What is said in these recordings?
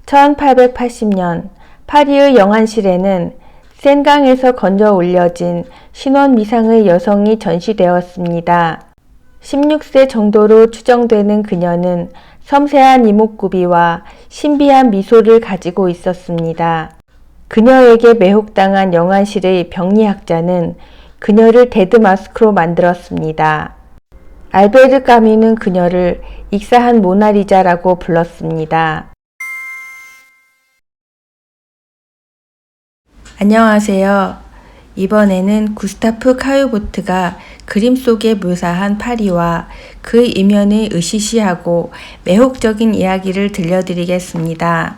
1880년 파리의 영안실에는 센강에서 건져 올려진 신원 미상의 여성이 전시되었습니다. 16세 정도로 추정되는 그녀는 섬세한 이목구비와 신비한 미소를 가지고 있었습니다. 그녀에게 매혹당한 영안실의 병리학자는 그녀를 데드마스크로 만들었습니다. 알베르 까뮈는 그녀를 익사한 모나리자라고 불렀습니다. 안녕하세요. 이번에는 구스타프 카요보트가 그림 속에 묘사한 파리와 그 이면의 으시시하고 매혹적인 이야기를 들려드리겠습니다.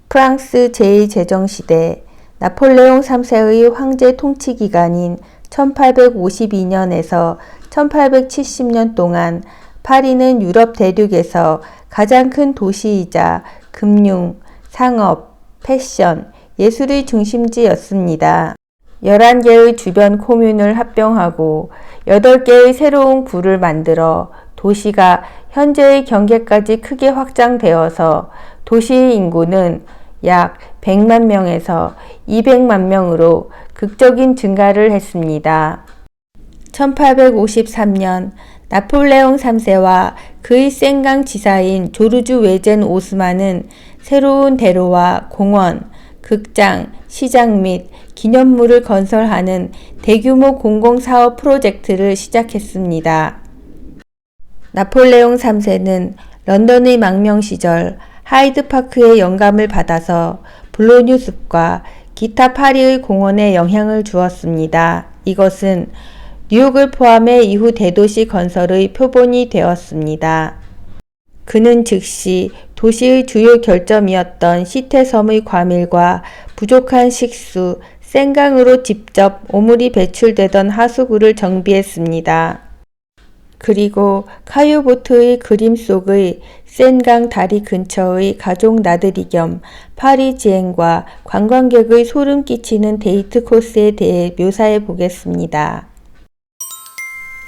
프랑스 제2제정시대 나폴레옹 3세의 황제 통치 기간인 1852년에서 1870년 동안 파리는 유럽 대륙에서 가장 큰 도시이자 금융, 상업, 패션, 예술의 중심지였습니다. 11개의 주변 코뮌을 합병하고 8개의 새로운 구를 만들어 도시가 현재의 경계까지 크게 확장되어서 도시의 인구는 약 100만 명에서 200만 명으로 극적인 증가를 했습니다. 1853년 나폴레옹 3세와 그의 센강 지사인 조르주 외젠 오스만은 새로운 대로와 공원, 극장, 시장 및 기념물을 건설하는 대규모 공공사업 프로젝트를 시작했습니다. 나폴레옹 3세는 런던의 망명 시절 하이드파크의 영감을 받아서 블로뉴 숲과 기타 파리의 공원에 영향을 주었습니다. 이것은 뉴욕을 포함해 이후 대도시 건설의 표본이 되었습니다. 그는 즉시 도시의 주요 결점이었던 시태섬의 과밀과 부족한 식수, 센강으로 직접 오물이 배출되던 하수구를 정비했습니다. 그리고 카요보트의 그림 속의 센강 다리 근처의 가족 나들이 겸 파리 지행과 관광객의 소름 끼치는 데이트 코스에 대해 묘사해 보겠습니다.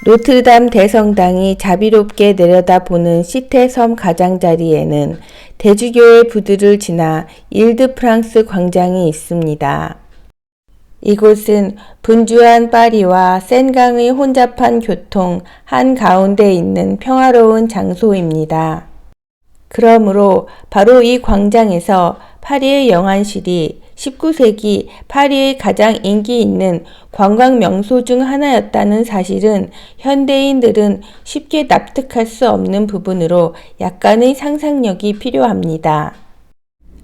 노트르담 대성당이 자비롭게 내려다보는 시태섬 가장자리에는 대주교의 부두를 지나 일드프랑스 광장이 있습니다. 이곳은 분주한 파리와 센강의 혼잡한 교통 한가운데 있는 평화로운 장소입니다. 그러므로 바로 이 광장에서 파리의 영안실이 19세기 파리의 가장 인기 있는 관광 명소 중 하나였다는 사실은 현대인들은 쉽게 납득할 수 없는 부분으로 약간의 상상력이 필요합니다.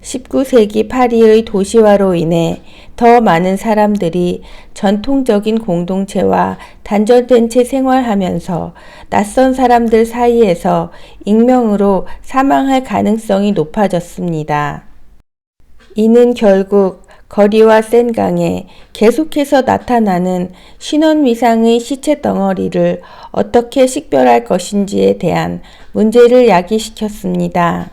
19세기 파리의 도시화로 인해 더 많은 사람들이 전통적인 공동체와 단절된 채 생활하면서 낯선 사람들 사이에서 익명으로 사망할 가능성이 높아졌습니다. 이는 결국 거리와 센강에 계속해서 나타나는 신원위상의 시체 덩어리를 어떻게 식별할 것인지에 대한 문제를 야기시켰습니다.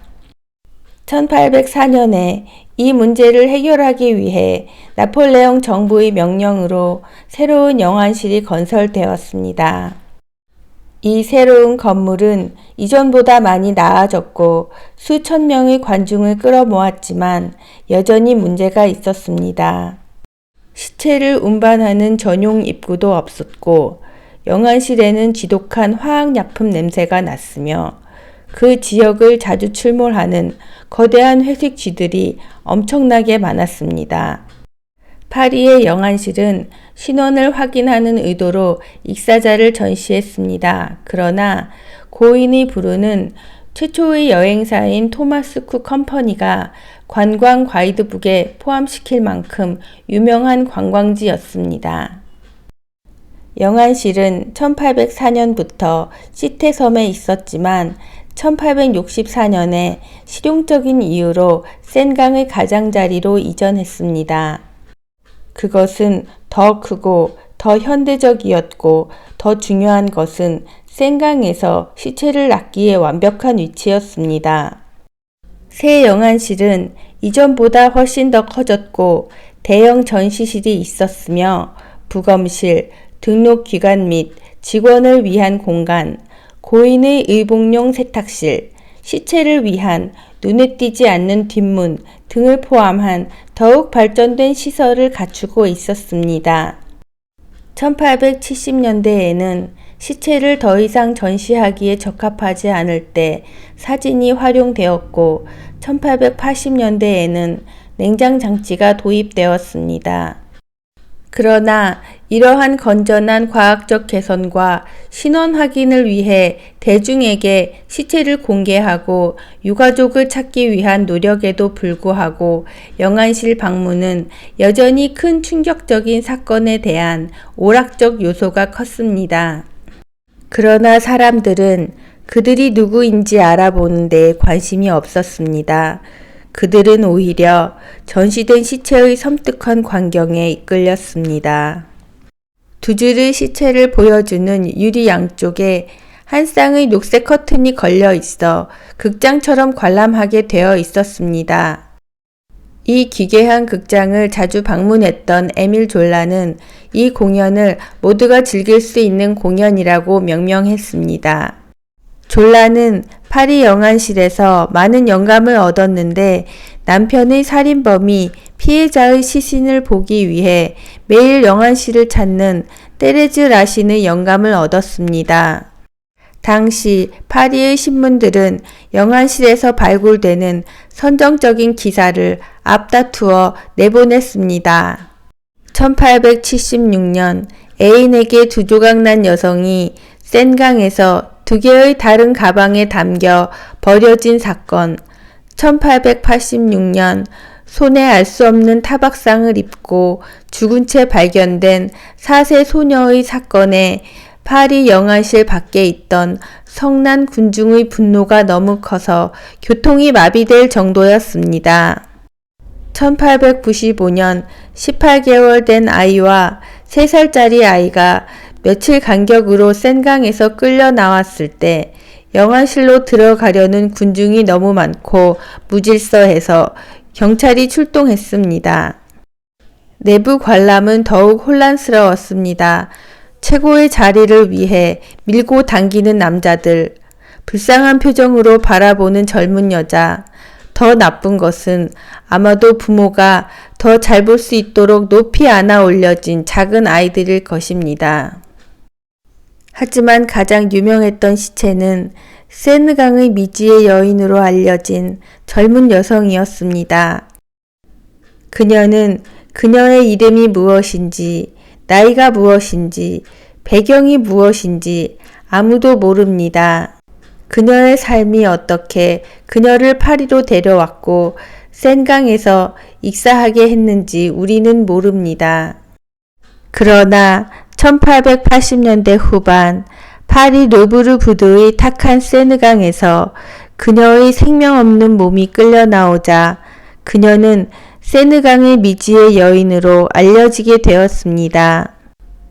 1804년에 이 문제를 해결하기 위해 나폴레옹 정부의 명령으로 새로운 영안실이 건설되었습니다. 이 새로운 건물은 이전보다 많이 나아졌고 수천 명의 관중을 끌어모았지만 여전히 문제가 있었습니다. 시체를 운반하는 전용 입구도 없었고 영안실에는 지독한 화학약품 냄새가 났으며 그 지역을 자주 출몰하는 거대한 회색 쥐들이 엄청나게 많았습니다. 파리의 영안실은 신원을 확인하는 의도로 익사자를 전시했습니다. 그러나 고인이 부르는 최초의 여행사인 토마스 쿡 컴퍼니가 관광 가이드북에 포함시킬 만큼 유명한 관광지였습니다. 영안실은 1804년부터 시태섬에 있었지만 1864년에 실용적인 이유로 센강의 가장자리로 이전했습니다. 그것은 더 크고 더 현대적이었고 더 중요한 것은 센강에서 시체를 놨기에 완벽한 위치였습니다. 새 영안실은 이전보다 훨씬 더 커졌고 대형 전시실이 있었으며 부검실, 등록기관 및 직원을 위한 공간, 고인의 의복용 세탁실, 시체를 위한 눈에 띄지 않는 뒷문 등을 포함한 더욱 발전된 시설을 갖추고 있었습니다. 1870년대에는 시체를 더 이상 전시하기에 적합하지 않을 때 사진이 활용되었고 1880년대에는 냉장 장치가 도입되었습니다. 그러나 이러한 건전한 과학적 개선과 신원 확인을 위해 대중에게 시체를 공개하고 유가족을 찾기 위한 노력에도 불구하고 영안실 방문은 여전히 큰 충격적인 사건에 대한 오락적 요소가 컸습니다. 그러나 사람들은 그들이 누구인지 알아보는 데 관심이 없었습니다. 그들은 오히려 전시된 시체의 섬뜩한 광경에 이끌렸습니다. 두 줄의 시체를 보여주는 유리 양쪽에 한 쌍의 녹색 커튼이 걸려 있어 극장처럼 관람하게 되어 있었습니다. 이 기괴한 극장을 자주 방문했던 에밀 졸라는 이 공연을 모두가 즐길 수 있는 공연이라고 명명했습니다. 졸라는 파리 영안실에서 많은 영감을 얻었는데 남편의 살인범이 피해자의 시신을 보기 위해 매일 영안실을 찾는 테레즈 라신의 영감을 얻었습니다. 당시 파리의 신문들은 영안실에서 발굴되는 선정적인 기사를 앞다투어 내보냈습니다. 1876년 애인에게 두 조각 난 여성이 센강에서 두 개의 다른 가방에 담겨 버려진 사건, 1886년 손에 알 수 없는 타박상을 입고 죽은 채 발견된 4세 소녀의 사건에 파리 영안실 밖에 있던 성난 군중의 분노가 너무 커서 교통이 마비될 정도였습니다. 1895년 18개월 된 아이와 3살짜리 아이가 며칠 간격으로 센강에서 끌려 나왔을 때 영안실로 들어가려는 군중이 너무 많고 무질서해서 경찰이 출동했습니다. 내부 관람은 더욱 혼란스러웠습니다. 최고의 자리를 위해 밀고 당기는 남자들, 불쌍한 표정으로 바라보는 젊은 여자, 더 나쁜 것은 아마도 부모가 더 잘 볼 수 있도록 높이 안아 올려진 작은 아이들일 것입니다. 하지만 가장 유명했던 시체는 세느강의 미지의 여인으로 알려진 젊은 여성이었습니다. 그녀는 그녀의 이름이 무엇인지, 나이가 무엇인지, 배경이 무엇인지 아무도 모릅니다. 그녀의 삶이 어떻게 그녀를 파리로 데려왔고 센강에서 익사하게 했는지 우리는 모릅니다. 그러나 1880년대 후반 파리 루브르 부두의 탁한 세느강에서 그녀의 생명 없는 몸이 끌려 나오자 그녀는 세느강의 미지의 여인으로 알려지게 되었습니다.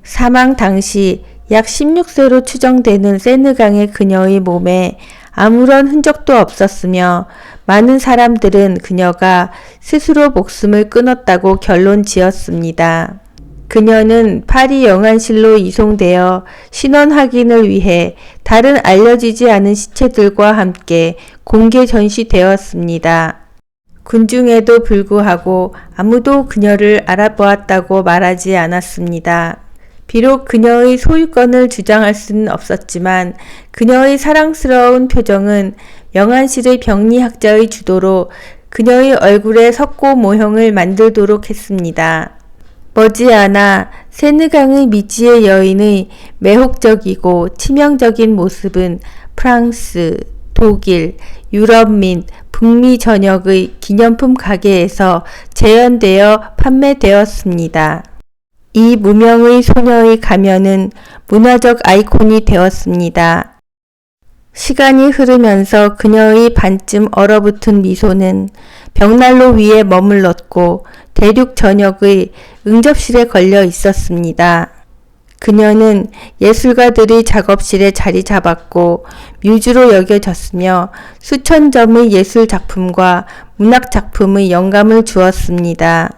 사망 당시 약 16세로 추정되는 세느강의 그녀의 몸에 아무런 흔적도 없었으며 많은 사람들은 그녀가 스스로 목숨을 끊었다고 결론 지었습니다. 그녀는 파리 영안실로 이송되어 신원 확인을 위해 다른 알려지지 않은 시체들과 함께 공개 전시되었습니다. 군중에도 불구하고 아무도 그녀를 알아보았다고 말하지 않았습니다. 비록 그녀의 소유권을 주장할 수는 없었지만 그녀의 사랑스러운 표정은 영안실의 병리학자의 주도로 그녀의 얼굴에 석고 모형을 만들도록 했습니다. 머지않아 세느강의 미지의 여인의 매혹적이고 치명적인 모습은 프랑스, 독일, 유럽 및 북미 전역의 기념품 가게에서 재현되어 판매되었습니다. 이 무명의 소녀의 가면은 문화적 아이콘이 되었습니다. 시간이 흐르면서 그녀의 반쯤 얼어붙은 미소는 벽난로 위에 머물렀고 대륙 전역의 응접실에 걸려 있었습니다. 그녀는 예술가들의 작업실에 자리 잡았고 뮤즈로 여겨졌으며 수천 점의 예술 작품과 문학 작품의 영감을 주었습니다.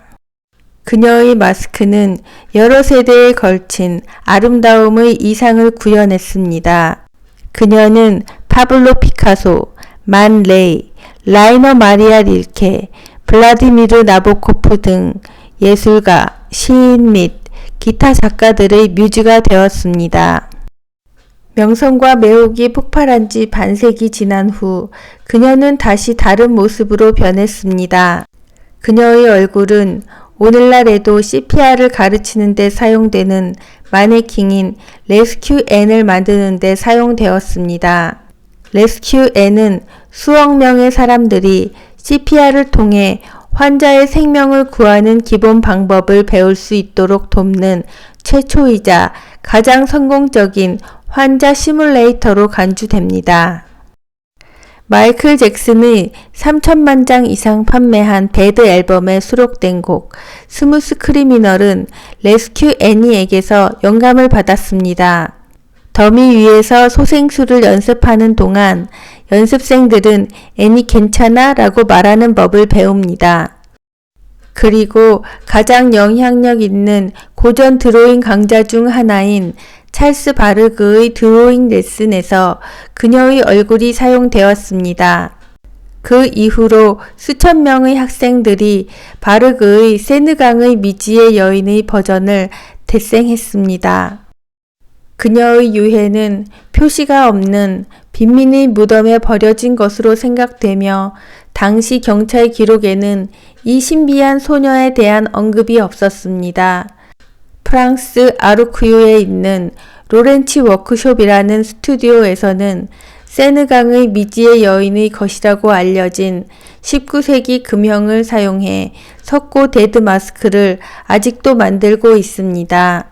그녀의 마스크는 여러 세대에 걸친 아름다움의 이상을 구현했습니다. 그녀는 파블로 피카소, 만 레이, 라이너 마리아 릴케, 블라디미르 나보코프 등 예술가, 시인 및 기타 작가들의 뮤즈가 되었습니다. 명성과 매혹이 폭발한 지 반세기 지난 후 그녀는 다시 다른 모습으로 변했습니다. 그녀의 얼굴은 오늘날에도 CPR을 가르치는 데 사용되는 마네킹인 레스큐 N을 만드는 데 사용되었습니다. 레스큐 N은 수억 명의 사람들이 CPR을 통해 환자의 생명을 구하는 기본 방법을 배울 수 있도록 돕는 최초이자 가장 성공적인 환자 시뮬레이터로 간주됩니다. 마이클 잭슨의 3천만 장 이상 판매한 배드 앨범에 수록된 곡 스무스 크리미널은 레스큐 애니에게서 영감을 받았습니다. 더미 위에서 소생술을 연습하는 동안 연습생들은 애니 괜찮아? 라고 말하는 법을 배웁니다. 그리고 가장 영향력 있는 고전 드로잉 강자 중 하나인 찰스 바르그의 드로잉 레슨에서 그녀의 얼굴이 사용되었습니다. 그 이후로 수천 명의 학생들이 바르그의 세느강의 미지의 여인의 버전을 대생했습니다. 그녀의 유해는 표시가 없는 빈민의 무덤에 버려진 것으로 생각되며 당시 경찰 기록에는 이 신비한 소녀에 대한 언급이 없었습니다. 프랑스 아르쿠유에 있는 로렌치 워크숍이라는 스튜디오에서는 세느강의 미지의 여인의 것이라고 알려진 19세기 금형을 사용해 석고 데드 마스크를 아직도 만들고 있습니다.